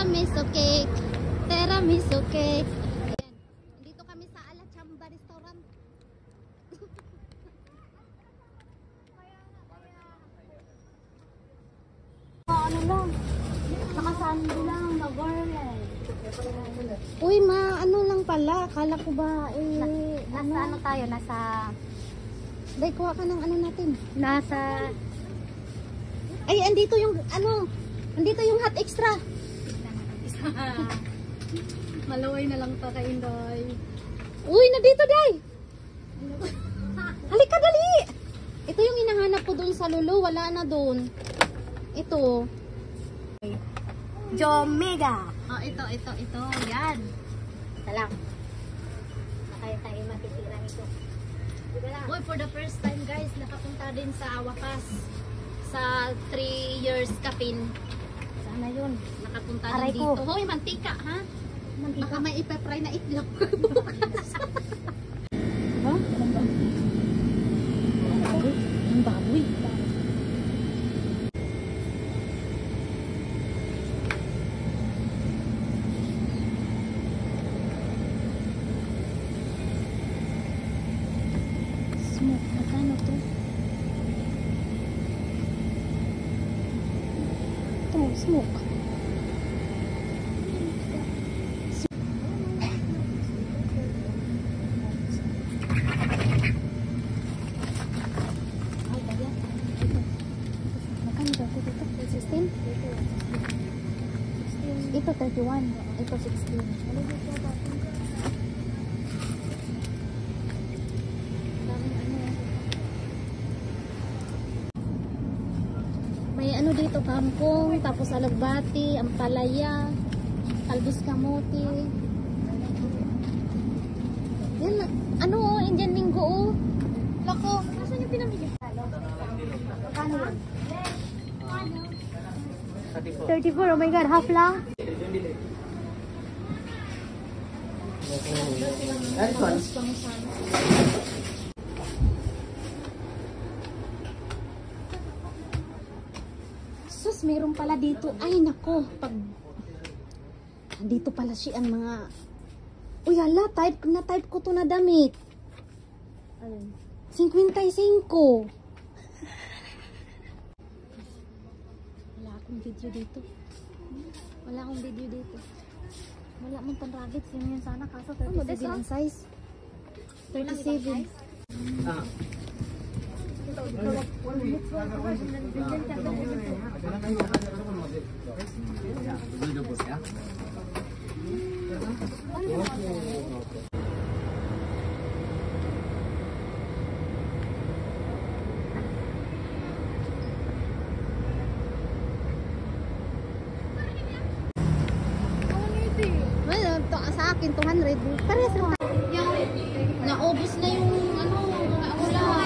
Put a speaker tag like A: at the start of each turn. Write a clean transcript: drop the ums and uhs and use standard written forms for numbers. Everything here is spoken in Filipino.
A: tiramisu cake. Tiramisu cake. Ayan. Dito kami sa Ala Chamba Restaurant.
B: Ano lang? Nakasando lang, nag-garland.
A: Uy, ano lang pala. Akala ko ba,
B: Nasa ano tayo? Nasa...
A: Day, kuha ka ng ano natin.
B: Nasa...
A: Ay, andito yung, andito yung hot extra.
B: Malaway na lang to kay Indoy.
A: Uy, nandito, Day. Halika, dali. Ito yung hinahanap ko doon sa Lulu. Wala na doon. Ito.
B: Jomega.
A: Oh, ito. Yan.
B: Ito lang. Kaya tayo matitira ito.
A: Uy, for the first time, guys, nakapunta din sa Wakas. Sa 3 years kapin.
B: Sana yun.
A: Nakapunta
B: Aray
A: din
B: ko.
A: dito. Hoy, mantika, ha?
B: Mantika.
A: Baka may ipe-fry na itlog.
B: Ha? Anong ba?
A: Ang baboy. Smoke. Magkano to? Ito, smoke. Ito 31, ito 16. May ano dito, kangkong, tapos alagbati, ampalaya, talbos kamote. Yan, ano, Indian Minggo, oh. Lako, nasan yung pinamili?
B: Kano yun? 34, oh my god, half lang.
A: Sus, meron pala dito. Ay, nako. Dito pala siya ang mga... Uy, hala, na-type ko to na damit.
B: Alin?
A: 55. Wala akong video dito. Wala akong video dito. Wala mong panragit. Sino yun sana? Kaso 37 ang size. 37.
C: Ah.
A: Well, sa akin 200. Parehas lang. Naubos na yung ano, mga ulam.